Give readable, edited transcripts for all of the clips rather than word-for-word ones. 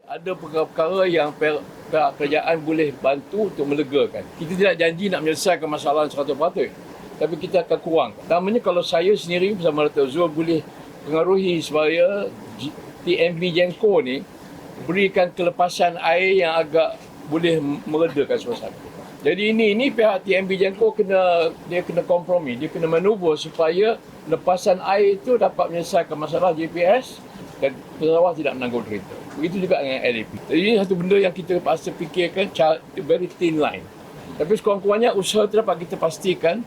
Ada perkara-perkara yang pihak kerajaan boleh bantu untuk melegakan. Kita tidak janji nak menyelesaikan masalah 100%, tapi kita akan kurang. Pertamanya kalau saya sendiri bersama Dato' Zul boleh pengaruhi supaya TMB Genco ni berikan kelepasan air yang agak boleh meredakan suasana. Jadi ini pihak TMB Genco kena kompromi, dia kena manuver supaya lepasan air itu dapat menyelesaikan masalah JPS dan pesawat tidak menanggung kereta. Begitu juga dengan LAP. Jadi ini satu benda yang kita pasti fikirkan, very thin line. Tapi sekurang-kurangnya usaha itu dapat kita pastikan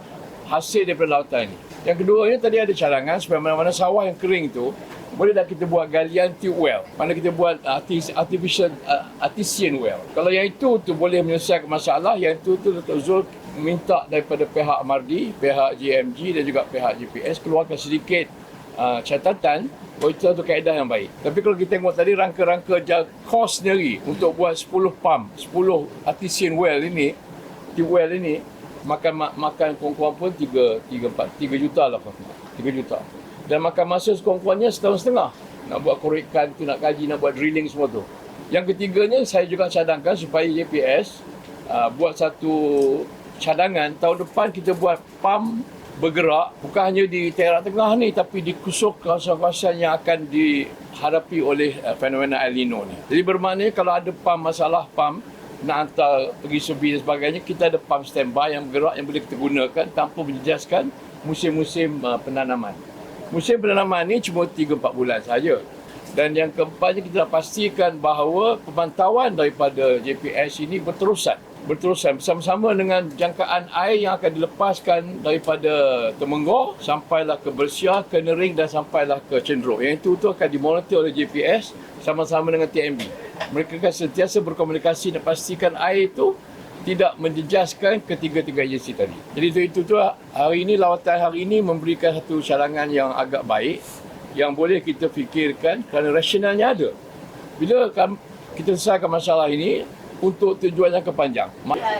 hasil daripada lautan ini. Yang keduanya tadi ada cadangan supaya mana-mana sawah yang kering itu boleh dah kita buat galian tube well. Mana kita buat artesian well. Kalau yang itu tu boleh menyelesaikan masalah, yang itu Dr. Zul minta daripada pihak MARDI, pihak GMG dan juga pihak GPS keluarkan sedikit catatan bahawa itu satu kaedah yang baik. Tapi kalau kita tengok tadi rangka-rangka kos sendiri untuk buat 10 pump, 10 artesian well ini, tube well ini, makan kurang-kurang pun 3 juta lah. 3 juta. Dan makan masa sekurang-kurangnya setahun setengah. Nak buat korekan tu, nak kaji, nak buat drilling semua tu. Yang ketiganya, saya juga cadangkan supaya JPS buat satu cadangan. Tahun depan kita buat pump bergerak, bukan hanya di Perak Tengah ni, tapi di kusuk kawasan-kawasan yang akan dihadapi oleh fenomena El Nino ni. Jadi bermakna kalau ada masalah pump, nak hantar pergi Subi dan sebagainya, kita ada pump standby yang bergerak yang boleh kita gunakan tanpa menjejaskan musim-musim penanaman. Musim penanaman ni cuma 3-4 bulan saja. Dan yang keempatnya kita nak pastikan bahawa pemantauan daripada JPS ini berterusan bersama-sama dengan jangkaan air yang akan dilepaskan daripada Temenggor sampailah ke Bersia, ke Nering dan sampailah ke Cenderoh. Yang itu akan dimonitor oleh JPS sama-sama dengan TMB. Mereka akan sentiasa berkomunikasi dan pastikan air itu tidak menjejaskan ketiga-tiga agensi tadi. Jadi itu hari ini, lawatan hari ini memberikan satu cadangan yang agak baik yang boleh kita fikirkan kerana rasionalnya ada. Bila kita selesaikan masalah ini untuk tujuan yang panjang,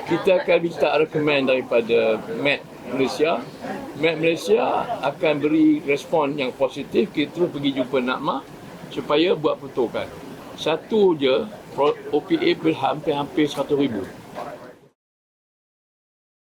kita akan minta rekomen daripada MET Malaysia. MET Malaysia akan beri respon yang positif. Kita terus pergi jumpa NAKMA supaya buat pertukaran. Satu je OPA hampir 100,000.